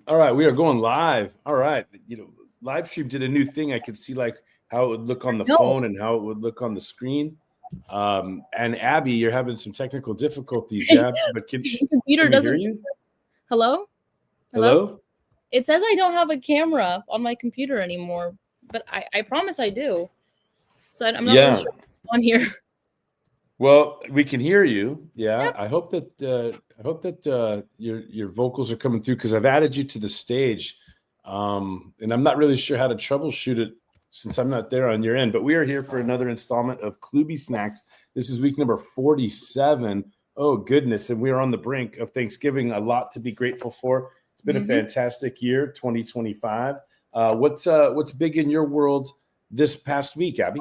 All right, we are going live. All right, live stream did a new thing. I could see like how it would look on the No, phone and how it would look on the screen. And Abby, you're having some technical difficulties, yeah. But can the computer we hear doesn't. you? Hello? Hello? Hello? It says I don't have a camera on my computer anymore, but I promise I do. So I'm not really Yeah. sure what's on here. Well, we can hear you. Yeah. Yep. I hope that your vocals are coming through because I've added you to the stage, and I'm not really sure how to troubleshoot it since I'm not there on your end. But we are here for another installment of KloobySnacks. This is week number 47. Oh goodness, and we are on the brink of Thanksgiving. A lot to be grateful for. It's been a fantastic year, 2025. What's big in your world this past week, Abby?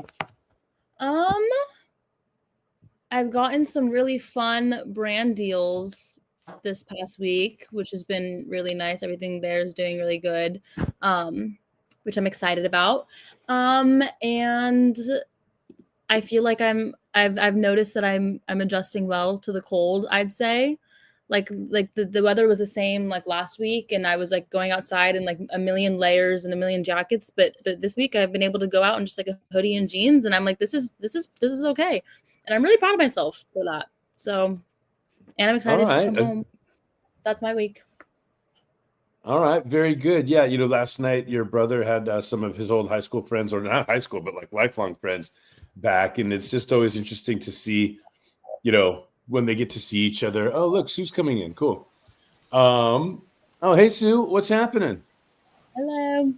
I've gotten some really fun brand deals this past week, which has been really nice. Everything there is doing really good, which I'm excited about. And I feel like I've noticed that I'm adjusting well to the cold, I'd say. Like the weather was the same like last week, and I was like going outside in like a million layers and a million jackets, but this week I've been able to go out in just like a hoodie and jeans, and I'm like, this is okay. And I'm really proud of myself for that. So, and I'm excited to come home. That's my week. All right, very good. Yeah, last night your brother had some of his old high school friends, or not high school, but like lifelong friends back. And it's just always interesting to see, when they get to see each other. Oh, look, Sue's coming in. Cool. Oh, hey, Sue, what's happening? Hello.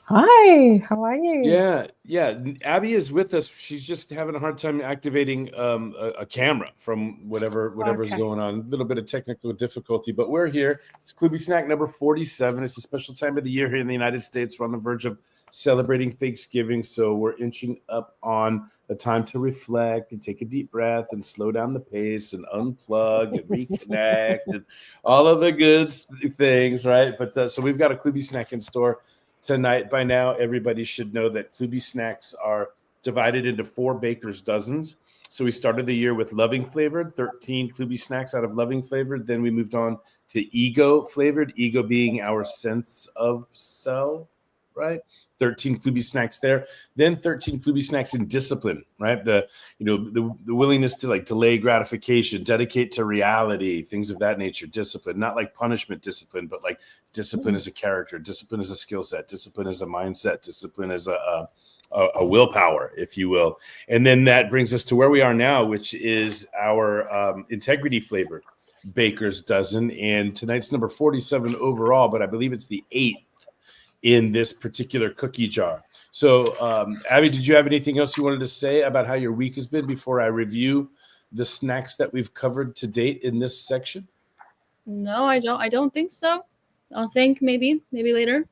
Hi, how are you? Yeah. Abby is with us. She's just having a hard time activating a camera from whatever's going on. A little bit of technical difficulty, but we're here. It's KloobySnack number 47. It's a special time of the year here in the United States. We're on the verge of celebrating Thanksgiving, so we're inching up on a time to reflect and take a deep breath and slow down the pace and unplug and reconnect and all of the good things, right? But so we've got a KloobySnack in store tonight. By now, everybody should know that KloobySnacks are divided into 4 baker's dozens. So we started the year with loving flavored, 13 KloobySnacks out of loving flavored. Then we moved on to ego flavored, ego being our sense of self, right? 13 KloobySnacks there. Then 13 KloobySnacks in discipline, right? The willingness to like delay gratification, dedicate to reality, things of that nature. Discipline, not like punishment discipline, but like discipline as a character, discipline as a skill set, discipline as a mindset, discipline as a willpower, if you will. And then that brings us to where we are now, which is our integrity flavored baker's dozen. And tonight's number 47 overall, but I believe it's the 8th in this particular cookie jar. So, Abby, did you have anything else you wanted to say about how your week has been before I review the snacks that we've covered to date in this section? No, I don't think so. I'll think maybe later.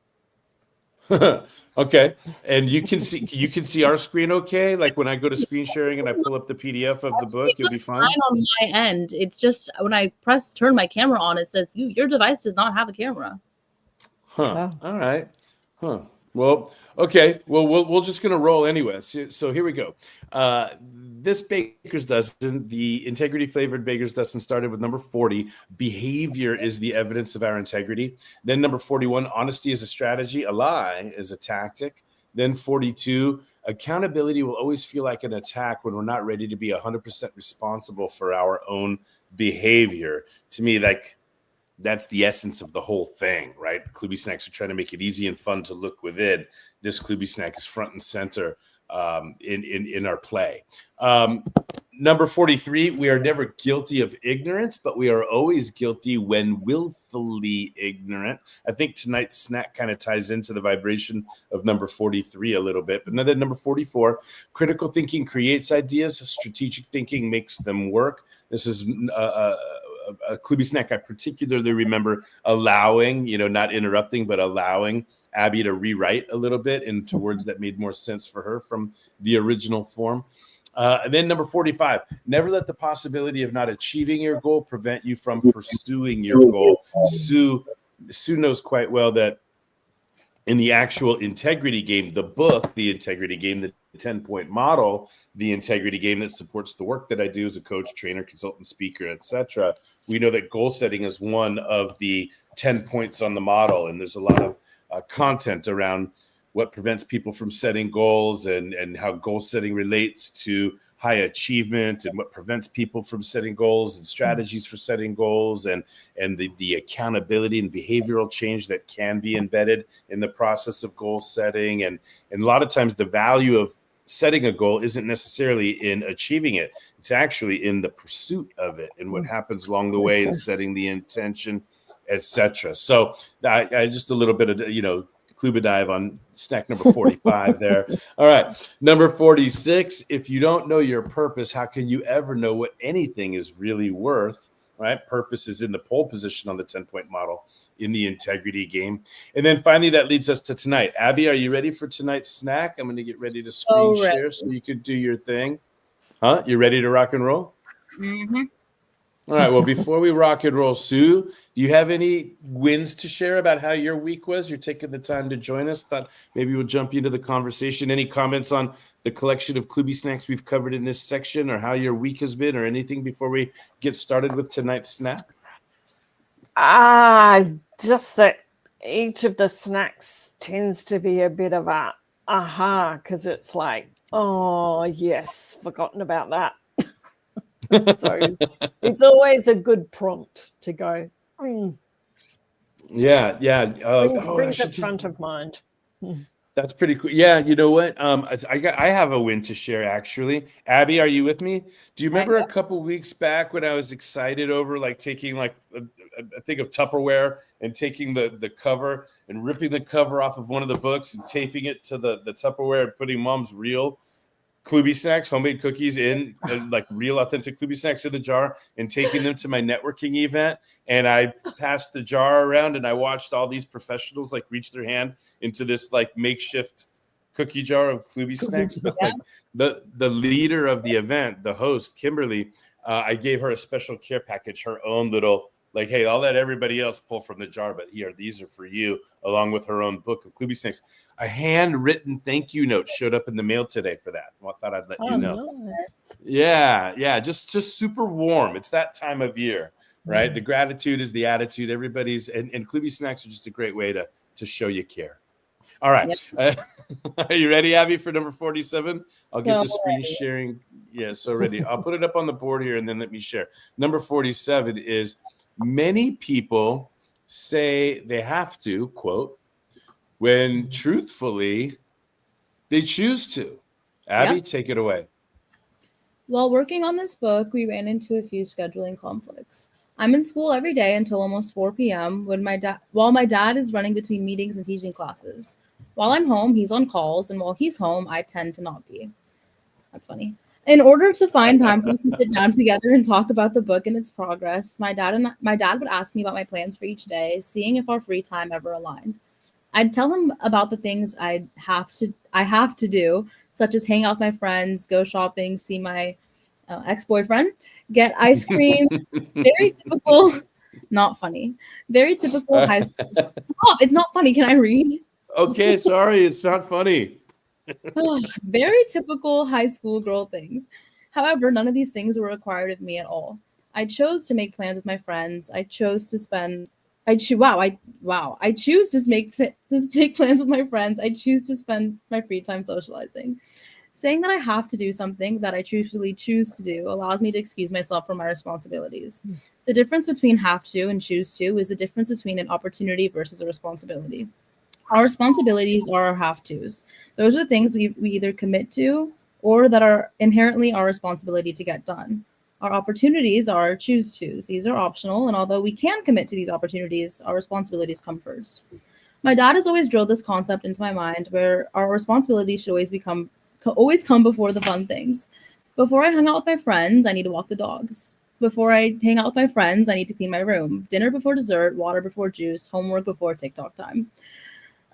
Okay. And you can see our screen okay? Like when I go to screen sharing and I pull up the PDF of the book, you'll be fine? On my end. It's just when I turn my camera on, it says your device does not have a camera. Huh. Oh. All right. Huh. Well, okay. Well, we're just going to roll anyway. So here we go. This baker's dozen, the integrity flavored baker's dozen, started with number 40. Behavior is the evidence of our integrity. Then number 41, honesty is a strategy. A lie is a tactic. Then 42, accountability will always feel like an attack when we're not ready to be 100% responsible for our own behavior. To me, that's the essence of the whole thing, right? KloobySnacks are trying to make it easy and fun to look within. This KloobySnack is front and center in our play. Number 43, we are never guilty of ignorance, but we are always guilty when willfully ignorant. I think tonight's snack kind of ties into the vibration of number 43 a little bit. But then number 44, critical thinking creates ideas. Strategic thinking makes them work. This is a KloobySnack I particularly remember allowing, not interrupting, but allowing Abby to rewrite a little bit into words that made more sense for her from the original form. And then number 45, never let the possibility of not achieving your goal prevent you from pursuing your goal. Sue knows quite well that in the actual integrity game, the book, The Integrity Game, the 10-point model, the integrity game that supports the work that I do as a coach, trainer, consultant, speaker, etc., we know that goal setting is one of the 10 points on the model. And there's a lot of content around what prevents people from setting goals and how goal setting relates to high achievement and what prevents people from setting goals and strategies for setting goals and the accountability and behavioral change that can be embedded in the process of goal setting. And a lot of times the value of setting a goal isn't necessarily in achieving it. It's actually in the pursuit of it and what happens along the way and setting the intention, etc. So I just a little bit of, Kluba dive on snack number 45 there. All right. Number 46. If you don't know your purpose, how can you ever know what anything is really worth? Right. Purpose is in the pole position on the 10-point model in the integrity game. And then finally, that leads us to tonight. Abby, are you ready for tonight's snack? I'm going to get ready to screen share so you can do your thing. Huh? You ready to rock and roll? Mm-hmm. All right. Well, before we rock and roll, Sue, do you have any wins to share about how your week was? You're taking the time to join us. Thought maybe we'll jump into the conversation. Any comments on the collection of KloobySnacks we've covered in this section or how your week has been or anything before we get started with tonight's snack? Just that each of the snacks tends to be a bit of a aha, because it's like, oh, yes, forgotten about that. So it's always a good prompt to go. Yeah. Brings it front of mind. That's pretty cool. Yeah, you know what? I have a win to share actually. Abby, are you with me? Do you remember a couple weeks back when I was excited over like taking like a thing of Tupperware and taking the cover and ripping the cover off of one of the books and taping it to the Tupperware and putting Mom's real KloobySnacks, homemade cookies in like real authentic KloobySnacks in the jar and taking them to my networking event. And I passed the jar around and I watched all these professionals like reach their hand into this like makeshift cookie jar of KloobySnacks. But like the leader of the event, the host, Kimberly, I gave her a special care package, her own little like, hey, I'll let everybody else pull from the jar, but here, these are for you, along with her own book of KloobySnacks. A handwritten thank you note showed up in the mail today for that. Well, I thought I'd let you know. Nice. Yeah, just super warm. It's that time of year, right? The gratitude is the attitude. Everybody's and KloobySnacks are just a great way to show you care. All right. Yep. Are you ready, Abby, for number 47? I'll get the screen sharing. Yeah, so ready. I'll put it up on the board here and then let me share. Number 47 is many people say they have to, quote, when truthfully they choose to. Abby, take it away. While working on this book, we ran into a few scheduling conflicts. I'm in school every day until almost 4 p.m. while my dad is running between meetings and teaching classes. While I'm home, he's on calls, and while he's home, I tend to not be. That's funny. In order to find time for us to sit down together and talk about the book and its progress, my dad would ask me about my plans for each day, seeing if our free time ever aligned. I'd tell him about the things I have to do, such as hang out with my friends, go shopping, see my ex-boyfriend, get ice cream. Very typical, not funny. Very typical high school. Stop! It's not funny. Can I read? Okay, sorry, it's not funny. Very typical high school girl things. However, none of these things were required of me at all. I chose to make plans with my friends. I choose to make plans with my friends. I choose to spend my free time socializing. Saying that I have to do something that I truthfully choose to do allows me to excuse myself from my responsibilities. The difference between have to and choose to is the difference between an opportunity versus a responsibility. Our responsibilities are our have-tos. Those are the things we either commit to or that are inherently our responsibility to get done. Our opportunities are our choose-tos. These are optional, and although we can commit to these opportunities, our responsibilities come first. My dad has always drilled this concept into my mind where our responsibilities should always come before the fun things. Before I hang out with my friends, I need to walk the dogs. Before I hang out with my friends, I need to clean my room. Dinner before dessert, water before juice, homework before TikTok time.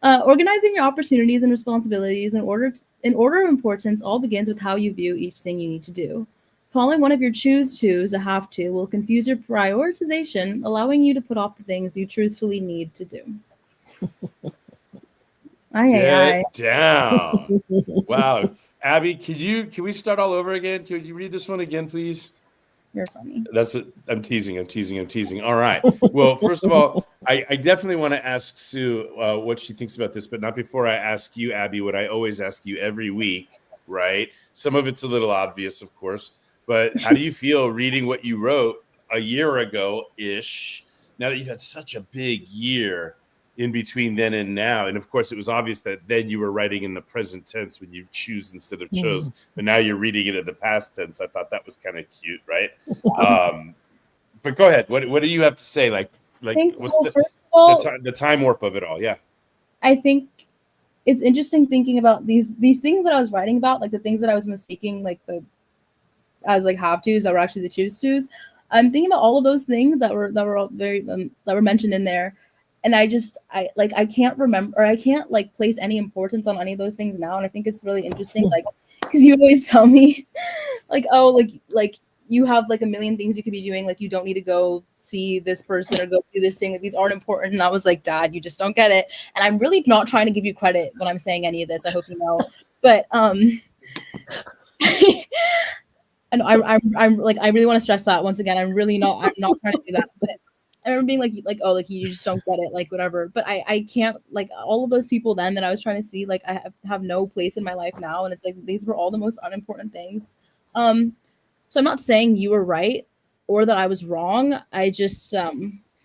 Organizing your opportunities and responsibilities in order of importance all begins with how you view each thing you need to do. Calling one of your choose-tos a have-to will confuse your prioritization, allowing you to put off the things you truthfully need to do. Get down. Wow. Abby, can we start all over again? Can you read this one again, please? You're funny. That's it. I'm teasing. All right. Well, first of all, I definitely want to ask Sue what she thinks about this, but not before I ask you, Abby, what I always ask you every week, right? Some of it's a little obvious, of course, but how do you feel reading what you wrote a year ago-ish, now that you've had such a big year in between then and now? And of course, it was obvious that then you were writing in the present tense when you choose instead of chose, but now you're reading it in the past tense. I thought that was kind of cute, right? But go ahead. What do you have to say? Like what's first of all, the time warp of it all? Yeah. I think it's interesting thinking about these things that I was writing about, like the things that I was mistaking, like as like have tos that were actually the choose tos. I'm thinking about all of those things that were all very that were mentioned in there, and I can't remember, or I can't like place any importance on any of those things now. And I think it's really interesting, like, because you always tell me, like, oh, like you have like a million things you could be doing, like you don't need to go see this person or go do this thing. Like, these aren't important. And I was like, Dad, you just don't get it. And I'm really not trying to give you credit when I'm saying any of this. I hope you know, but and I'm like, I really want to stress that once again. I'm not trying to do that. But I remember being like, oh, like you just don't get it, like whatever. But I can't, like, all of those people then that I was trying to see, like I have no place in my life now, and it's like these were all the most unimportant things. So I'm not saying you were right or that I was wrong. I just I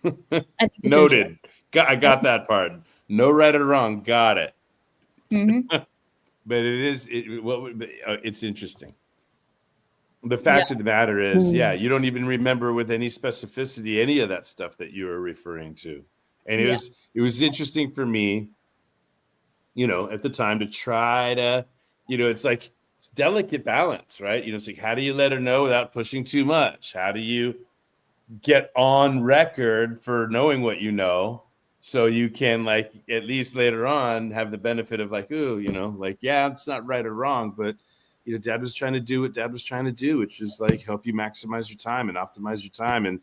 think Noted. I got that part. No right or wrong. Got it. Mm-hmm. But it's interesting. The fact of the matter is, you don't even remember with any specificity any of that stuff that you were referring to. And it was interesting for me, at the time to try to, it's like it's delicate balance, right? It's like, how do you let her know without pushing too much? How do you get on record for knowing what you know, so you can, like, at least later on have the benefit of like, ooh, like, yeah, it's not right or wrong, but Dad was trying to do what Dad was trying to do, which is like help you maximize your time and optimize your time and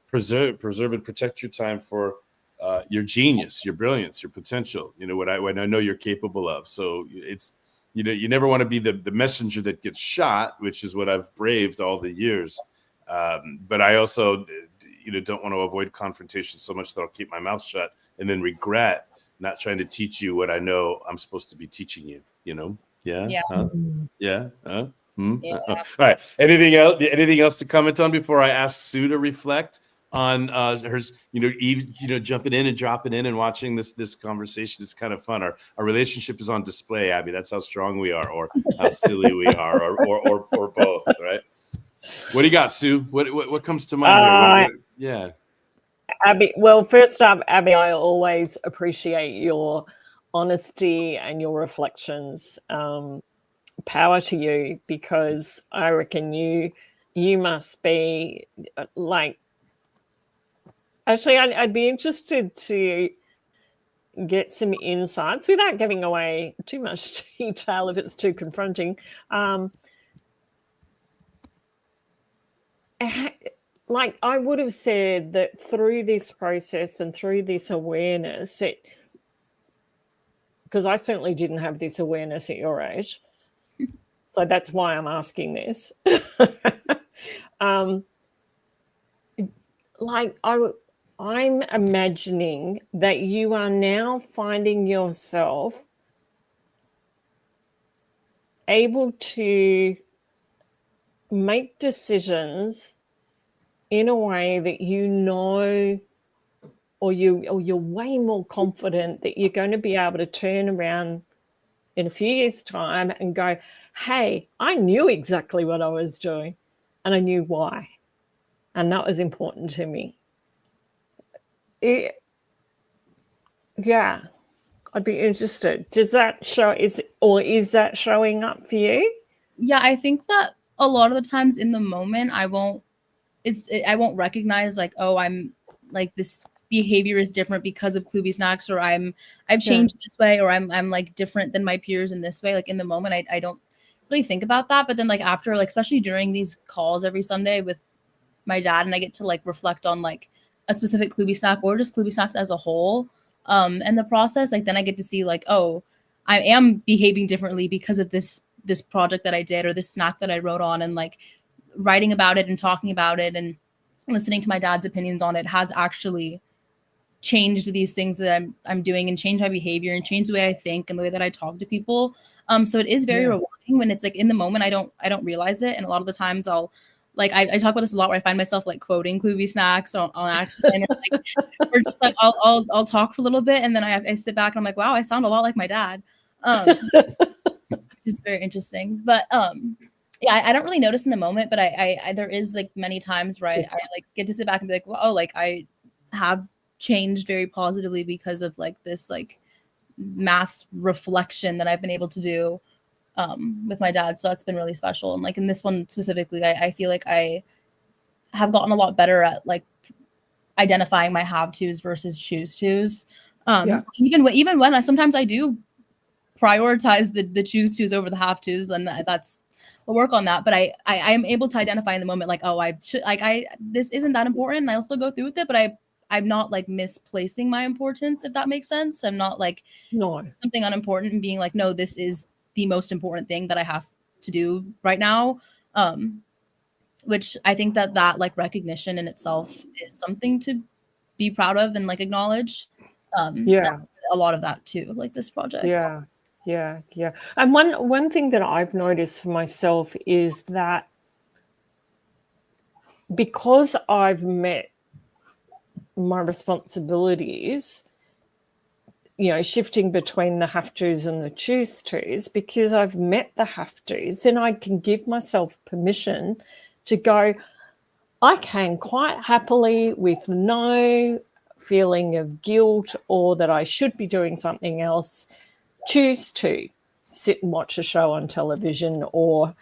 preserve and protect your time for your genius, your brilliance, your potential, what I know you're capable of. So it's, you never want to be the messenger that gets shot, which is what I've braved all the years. But I also, don't want to avoid confrontation so much that I'll keep my mouth shut and then regret not trying to teach you what I know I'm supposed to be teaching you, Yeah. Yeah. Yeah. Yeah. All right. Anything else to comment on before I ask Sue to reflect on her, Eve, jumping in and dropping in and watching this conversation? It's kind of fun. Our relationship is on display, Abby. That's how strong we are, or how silly we are, or both, right? What do you got, Sue? What comes to mind here? Yeah. Abby, well, first up, Abby, I always appreciate your honesty and your reflections. Power to you, because I reckon you must be like, actually, I'd be interested to get some insights without giving away too much detail if it's too confronting. Like, I would have said that through this process and through this awareness, because I certainly didn't have this awareness at your age, so that's why I'm asking this. Like, I'm imagining that you are now finding yourself able to make decisions in a way that or you're way more confident that you're going to be able to turn around in a few years' time and go, hey, I knew exactly what I was doing and I knew why. And that was important to me. Yeah, I'd be interested. Does that show, is that showing up for you? Yeah, I think that a lot of the times in the moment, I won't recognize, like, oh, I'm like, this behavior is different because of KloobySnacks, or I've changed this way, or I'm like different than my peers in this way. Like, in the moment, I don't really think about that. But then, like, after, like, especially during these calls every Sunday with my dad, and I get to like reflect on like a specific KloobySnack or just KloobySnacks as a whole, and the process, like, then I get to see like, oh, I am behaving differently because of this project that I did or this snack that I wrote on, and like writing about it and talking about it and listening to my dad's opinions on it has actually changed these things that I'm doing and changed my behavior and changed the way I think and the way that I talk to people. So it is very rewarding when it's like in the moment I don't realize it. And a lot of the times I'll like I talk about this a lot where I find myself like quoting KloobySnacks on accident, or, like, or just like I'll talk for a little bit and then I sit back and I'm like, wow, I sound a lot like my dad. Which is very interesting. But yeah, I don't really notice in the moment, but I there is like many times where I like get to sit back and be like, well, oh, like I have changed very positively because of like this like mass reflection that I've been able to do with my dad. So that's been really special. And like in this one specifically, I feel like I have gotten a lot better at like identifying my have tos versus choose tos. Even when sometimes I do prioritize the choose tos over the have tos, and that's I'll work on that. But I am able to identify in the moment like, oh, I should like this isn't that important, and I'll still go through with it, but I'm not like misplacing my importance, if that makes sense. I'm not like something unimportant and being like, no, this is the most important thing that I have to do right now. Which I think that like recognition in itself is something to be proud of and like acknowledge. A lot of that too, like this project. Yeah. And one thing that I've noticed for myself is that because I've met my responsibilities, shifting between the have tos and the choose tos, because I've met the have tos, then I can give myself permission to go, I can quite happily, with no feeling of guilt or that I should be doing something else, choose to sit and watch a show on television or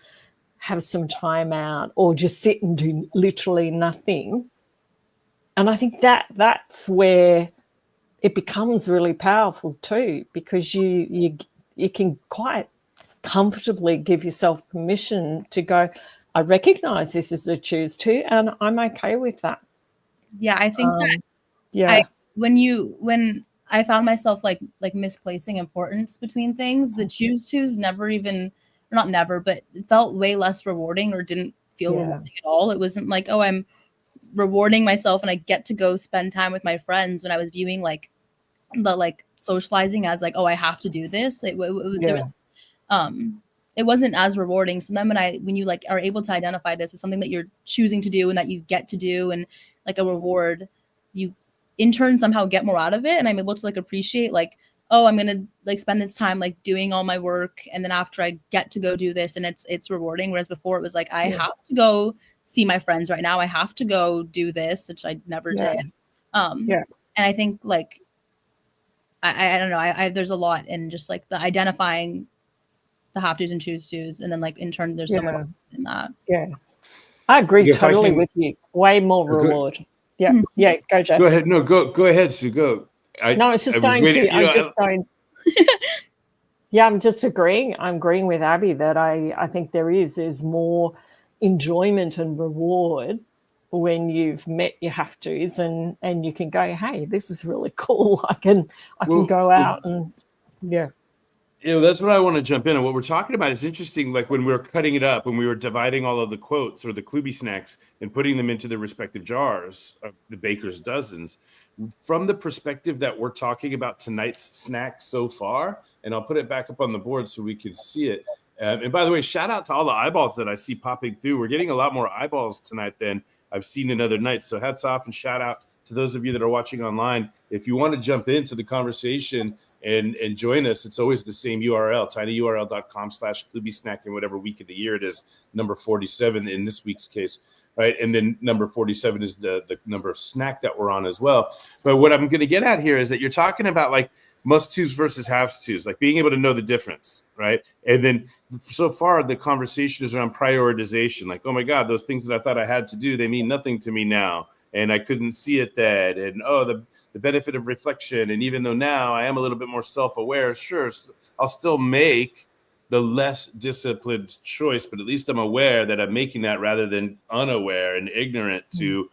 have some time out or just sit and do literally nothing. And I think that's where it becomes really powerful too, because you can quite comfortably give yourself permission to go, I recognize this is a choose to, and I'm okay with that. Yeah, I think that when I found myself like misplacing importance between things, the choose tos not never, but it felt way less rewarding or didn't feel rewarding at all. It wasn't like, oh, I'm rewarding myself and I get to go spend time with my friends, when I was viewing like the like socializing as like, oh, I have to do this. There was it wasn't as rewarding. So then when you like are able to identify this as something that you're choosing to do and that you get to do and like a reward, you in turn somehow get more out of it. And I'm able to like appreciate like, oh, I'm gonna like spend this time like doing all my work, and then after I get to go do this, and it's rewarding. Whereas before it was like, I have to go see my friends right now, I have to go do this, which I never did. And I think like I don't know, there's a lot in just like the identifying the have tos and choose tos, and then like in turn there's so much in that. I agree totally with you. Way more reward. Go, Jeff. Go ahead. No, go ahead, Sue. Go. I'm just agreeing. I'm agreeing with Abby that I think there is more enjoyment and reward when you've met your have tos and you can go, hey, this is really cool. I can go out and that's what I want to jump in on. What we're talking about is interesting. Like when we were cutting it up, when we were dividing all of the quotes or the KloobySnacks and putting them into the respective jars of the baker's dozens, from the perspective that we're talking about tonight's snack so far, and I'll put it back up on the board so we can see it. And by the way, shout out to all the eyeballs that I see popping through. We're getting a lot more eyeballs tonight than I've seen in other nights. So hats off and shout out to those of you that are watching online. If you want to jump into the conversation and join us, it's always the same URL, tinyurl.com/KloobySnack, in whatever week of the year it is, number 47 in this week's case, right? And then number 47 is the number of snack that we're on as well. But what I'm going to get at here is that you're talking about like must-tos versus have-tos, like being able to know the difference, right? And then so far the conversation is around prioritization, like, oh my God, those things that I thought I had to do, they mean nothing to me now. And I couldn't see it then. And the benefit of reflection. And even though now I am a little bit more self-aware, sure, I'll still make the less disciplined choice, but at least I'm aware that I'm making that rather than unaware and ignorant to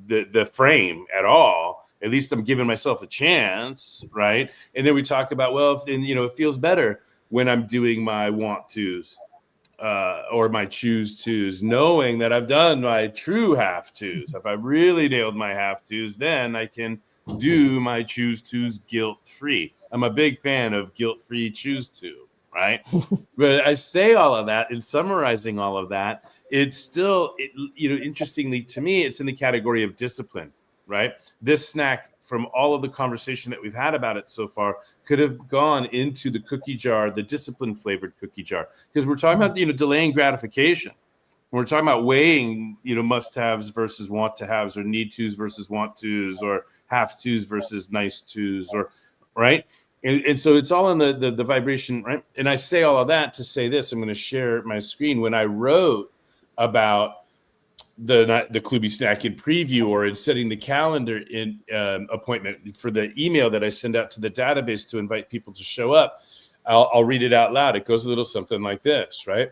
the frame at all. At least I'm giving myself a chance, right? And then we talk about, well, it feels better when I'm doing my want tos or my choose tos, knowing that I've done my true have tos. If I really nailed my have tos, then I can do my choose tos guilt free. I'm a big fan of guilt free choose to, right? But I say all of that and summarizing all of that, it's still, interestingly to me, it's in the category of discipline, right? This snack, from all of the conversation that we've had about it so far, could have gone into the cookie jar, the discipline flavored cookie jar, because we're talking about, delaying gratification. We're talking about weighing, must-haves versus want-to-haves, or need tos versus want tos, or have tos versus nice tos, or right. And so it's all in the vibration, right? And I say all of that to say this. I'm going to share my screen. When I wrote about the KloobySnack in preview, or in setting the calendar in appointment for the email that I send out to the database to invite people to show up, I'll read it out loud. It goes a little something like this, right?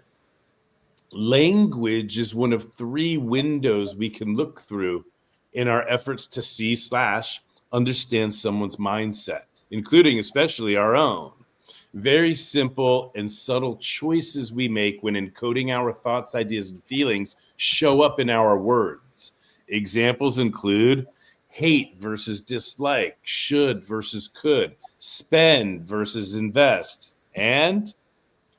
Language is one of 3 windows we can look through in our efforts to see/understand someone's mindset, including especially our own. Very simple and subtle choices we make when encoding our thoughts, ideas, and feelings show up in our words. Examples include hate versus dislike, should versus could, spend versus invest, and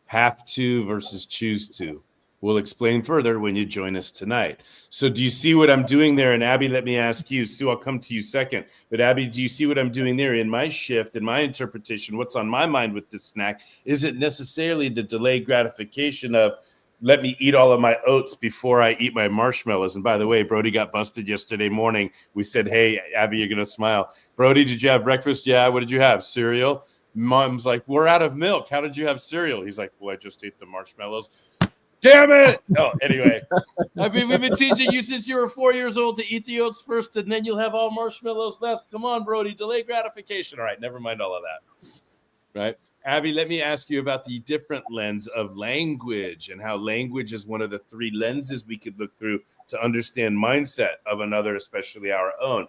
have to versus choose to. We'll explain further when you join us tonight. So do you see what I'm doing there? And Abby, let me ask you. Sue, I'll come to you second. But Abby, do you see what I'm doing there in my shift, in my interpretation? What's on my mind with this snack? Is it necessarily the delayed gratification of, let me eat all of my oats before I eat my marshmallows? And by the way, Brody got busted yesterday morning. We said, hey, Abby, you're going to smile. Brody, did you have breakfast? Yeah. What did you have? Cereal? Mom's like, we're out of milk. How did you have cereal? He's like, well, I just ate the marshmallows. Damn it! Oh, anyway, I mean, we've been teaching you since you were 4 years old to eat the oats first, and then you'll have all marshmallows left. Come on, Brody, delay gratification. All right, never mind all of that. Right? Abby, let me ask you about the different lens of language, and how language is one of the 3 lenses we could look through to understand mindset of another, especially our own.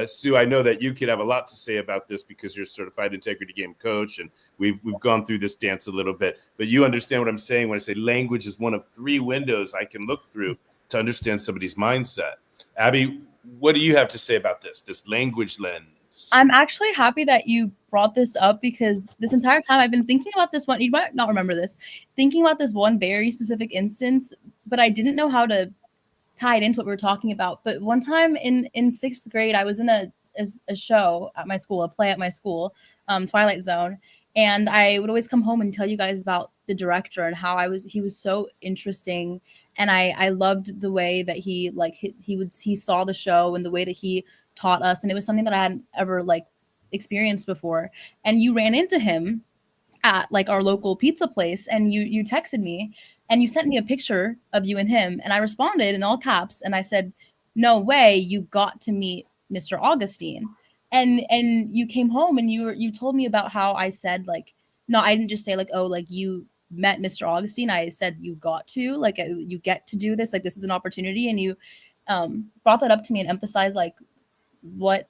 Sue, I know that you could have a lot to say about this because you're a certified integrity game coach, and we've gone through this dance a little bit. But you understand what I'm saying when I say language is one of 3 windows I can look through to understand somebody's mindset. Abby, what do you have to say about this language lens? I'm actually happy that you brought this up, because this entire time I've been thinking about this one. You might not remember this, thinking about this one very specific instance, but I didn't know how to tie it into what we were talking about. But one time in 6th grade, I was in a show at my school, a play at my school, Twilight Zone. And I would always come home and tell you guys about the director and how he was so interesting. And I loved the way that he saw the show and the way that he taught us. And it was something that I hadn't ever experienced before. And you ran into him at our local pizza place, and you texted me and you sent me a picture of you and him. And I responded in all caps. And I said, no way, you got to meet Mr. Augustine. And you came home and you told me about how I said, no, I didn't just say you met Mr. Augustine. I said, you got to, you get to do this. This is an opportunity. And you brought that up to me and emphasized what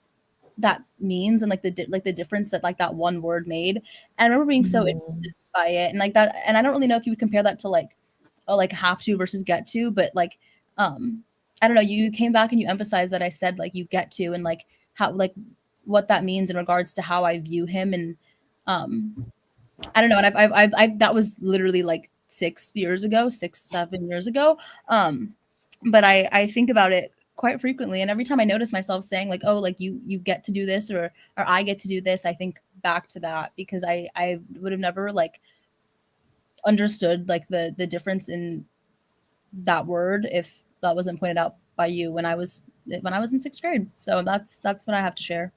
that means and the difference that that one word made. And I remember being so interested by it, and that. And I don't really know if you would compare that to have to versus get to, but I don't know. You came back and you emphasized that I said you get to, and how what that means in regards to how I view him. And I don't know. And I've that was literally 6 years ago, 7 years ago. But I think about it quite frequently, and every time I notice myself saying you get to do this, or I get to do this, I think back to that, because I would have never understood the difference in that word if that wasn't pointed out by you when I was in 6th grade. So that's what I have to share.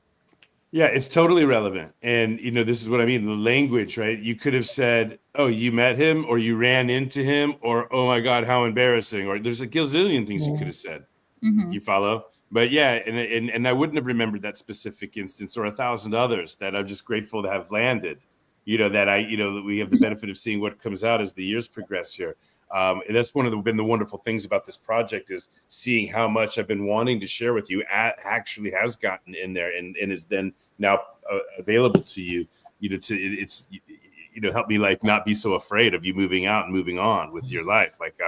Yeah, it's totally relevant. And, this is what I mean, the language, right? You could have said, oh, you met him, or you ran into him, or, oh my God, how embarrassing. Or there's a gazillion things you could have said. Mm-hmm. You follow? But yeah, and I wouldn't have remembered that specific instance or 1,000 others that I'm just grateful to have landed, that we have the benefit of seeing what comes out as the years progress here. And that's been the wonderful things about this project, is seeing how much I've been wanting to share with you actually has gotten in there and is then now available to you. Help me like not be so afraid of you moving out and moving on with your life. Like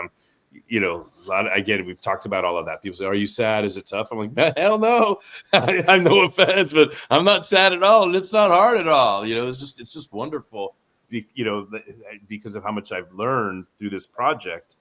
again, we've talked about all of that. People say, "Are you sad? Is it tough?" I'm like, hell no. I'm no offense, but I'm not sad at all, and it's not hard at all. It's just wonderful. Because of how much I've learned through this project,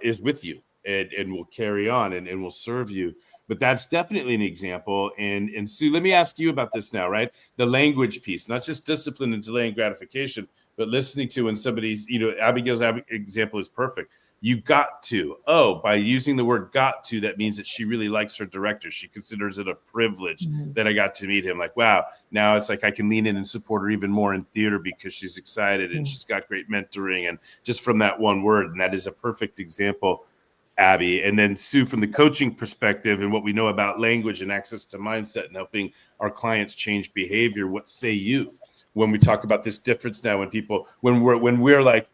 is with you and will carry on and will serve you. But that's definitely an example. And Sue, let me ask you about this now, right? The language piece, not just discipline and delaying gratification, but listening to when somebody's, Abigail's example is perfect. You got to. By using the word got to, that means that she really likes her director. She considers it a privilege that I got to meet him. Like, wow, now it's like I can lean in and support her even more in theater because she's excited and she's got great mentoring. And just from that one word, and that is a perfect example, Abby. And then Sue, from the coaching perspective and what we know about language and access to mindset and helping our clients change behavior, what say you when we talk about this difference now when we're like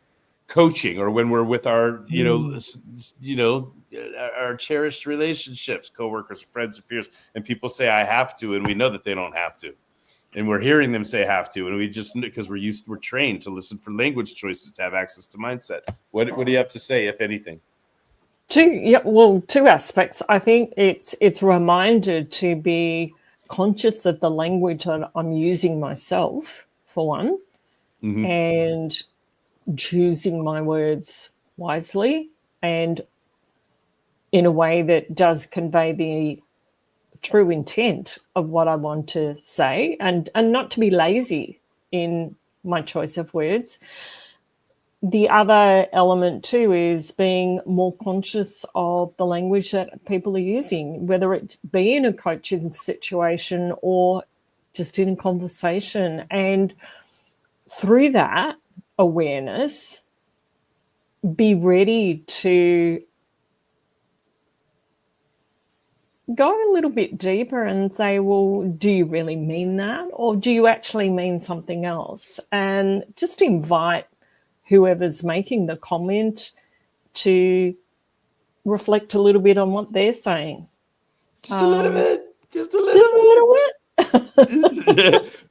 coaching, or when we're with our our cherished relationships, coworkers, friends, and peers, and people say I have to, and we know that they don't have to, and we're hearing them say have to, and we just, because we're trained to listen for language choices to have access to mindset. What do you have to say, if anything? Two aspects. I think it's a reminder to be conscious of the language that I'm using myself, for one, and choosing my words wisely and in a way that does convey the true intent of what I want to say, and not to be lazy in my choice of words. The other element too is being more conscious of the language that people are using, whether it be in a coaching situation or just in a conversation. And through that awareness, be ready to go a little bit deeper and say, well, do you really mean that? Or do you actually mean something else? And just invite whoever's making the comment to reflect a little bit on what they're saying. Just a little bit.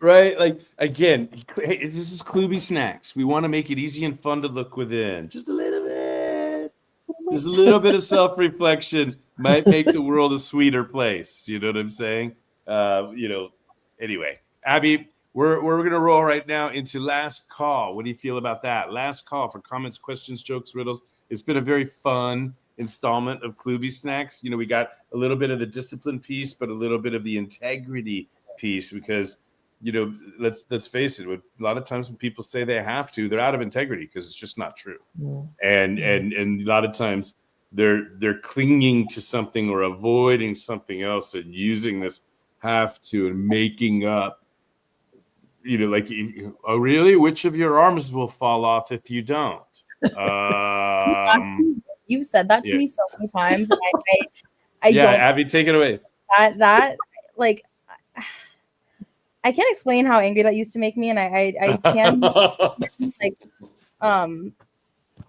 Right? Like, again, hey, this is KloobySnacks. We want to make it easy and fun to look within. Just a little bit. Just a little bit of self-reflection might make the world a sweeter place. You know what I'm saying? Anyway, Abby, we're going to roll right now into last call. What do you feel about that? Last call for comments, questions, jokes, riddles. It's been a very fun installment of KloobySnacks. We got a little bit of the discipline piece, but a little bit of the integrity piece, because let's face it, a lot of times when people say they have to, they're out of integrity because it's just not true. And a lot of times they're clinging to something or avoiding something else and using this have to and making up, like, oh really, which of your arms will fall off if you don't? You've said that to me so many times, and I don't. Abby, take it away. That like, I can't explain how angry that used to make me, and I can like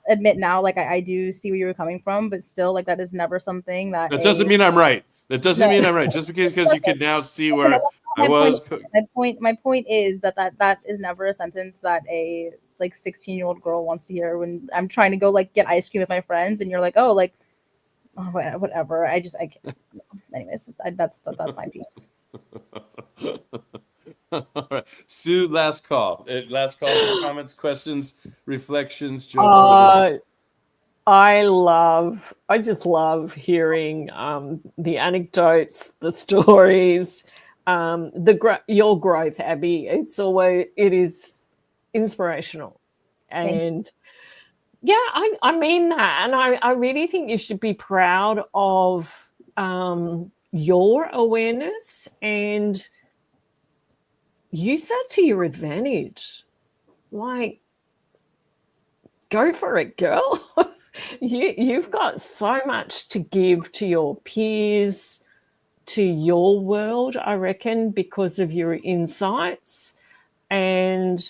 admit now, like I do see where you were coming from, but still, like, that is never something that. That doesn't mean I'm right. That doesn't mean I'm right. Just because you can now see where I was. My point is that is never a sentence that a 16-year-old girl wants to hear when I'm trying to go like get ice cream with my friends, and you're like, oh, like, oh, whatever. I can't. Anyways, that's my piece. All right. Sue, last call. Last call for comments, questions, reflections, jokes. I just love hearing the anecdotes, the stories, your growth, Abby. It is inspirational. And I mean that. And I really think you should be proud of your awareness and use that to your advantage. Like, go for it, girl. You've got so much to give to your peers, to your world, I reckon, because of your insights. And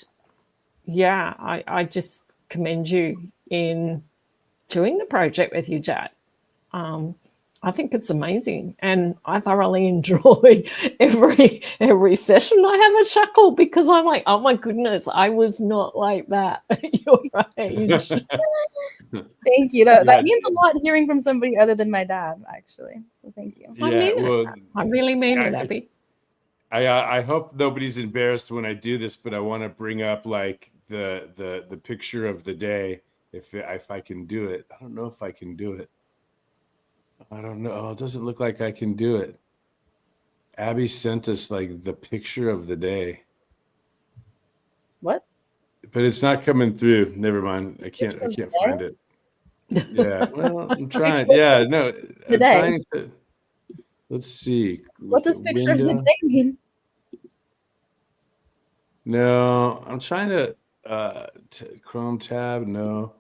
I just commend you in doing the project with you, Jad. I think it's amazing, and I thoroughly enjoy every session. I have a chuckle because I'm like, oh my goodness, I was not like that at your age. Thank you. That means a lot hearing from somebody other than my dad, actually. So thank you. I mean it. I really mean it, Abby. I hope nobody's embarrassed when I do this, but I want to bring up like the picture of the day if I can do it. I don't know if I can do it. I don't know. Oh, it doesn't look like I can do it. Abby sent us like the picture of the day. What? But it's not coming through. Never mind. I can't find it. Yeah. Well, I'm trying. Yeah, no. I'm trying to. Let's see. What does pictures of the day mean? No, I'm trying to Chrome tab. No.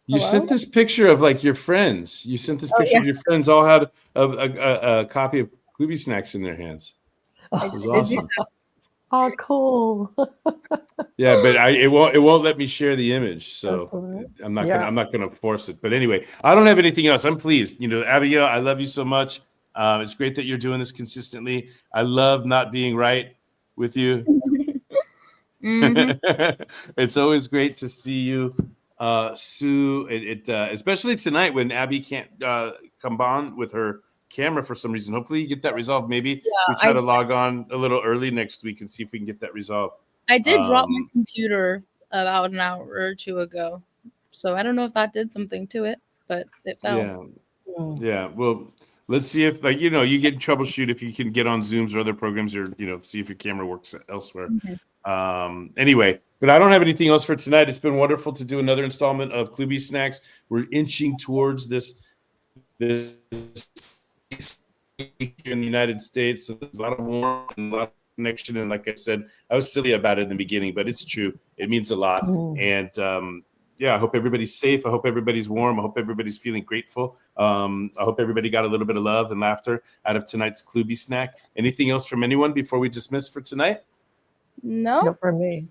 You Hello? sent this picture of like your friends. You sent this picture of your friends all had a copy of KloobySnacks in their hands. It was awesome. Oh, cool. Yeah, but it won't let me share the image, so right. I'm not gonna force it. But anyway, I don't have anything else. I'm pleased. You know, Abigail, I love you so much. It's great that you're doing this consistently. I love not being right with you. Mm-hmm. It's always great to see you. Sue, especially tonight when Abby can't come on with her camera for some reason. Hopefully you get that resolved. Maybe we try to log on a little early next week and see if we can get that resolved. I did drop my computer about an hour or two ago, so I don't know if that did something to it, but it fell. Yeah. Well, let's see if you get troubleshoot if you can get on Zooms or other programs, or see if your camera works elsewhere. Mm-hmm. Anyway. But I don't have anything else for tonight. It's been wonderful to do another installment of KloobySnacks. We're inching towards this here in the United States. So there's a lot of warmth and a lot of connection. And like I said, I was silly about it in the beginning, but it's true. It means a lot. And I hope everybody's safe. I hope everybody's warm. I hope everybody's feeling grateful. I hope everybody got a little bit of love and laughter out of tonight's KloobySnack. Anything else from anyone before we dismiss for tonight? No. Not for me.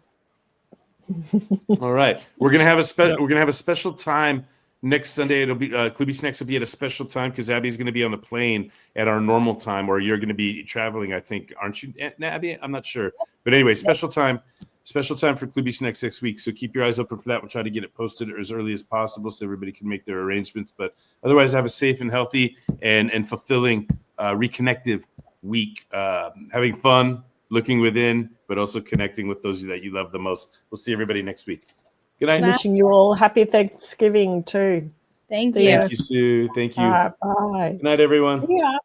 All right, we're gonna have a special time next Sunday. It'll be KloobySnacks will be at a special time because Abby's gonna be on the plane at our normal time, or you're gonna be traveling. I think, aren't you, Abby? I'm not sure, but anyway, special time for KloobySnacks next week. So keep your eyes open for that. We'll try to get it posted as early as possible so everybody can make their arrangements. But otherwise, have a safe and healthy and fulfilling reconnective week. Having fun. Looking within, but also connecting with those that you love the most. We'll see everybody next week. Good night. Wishing you all happy Thanksgiving too. Thank you. Thank you, Sue. Thank you. Bye. Good night, everyone. Yeah.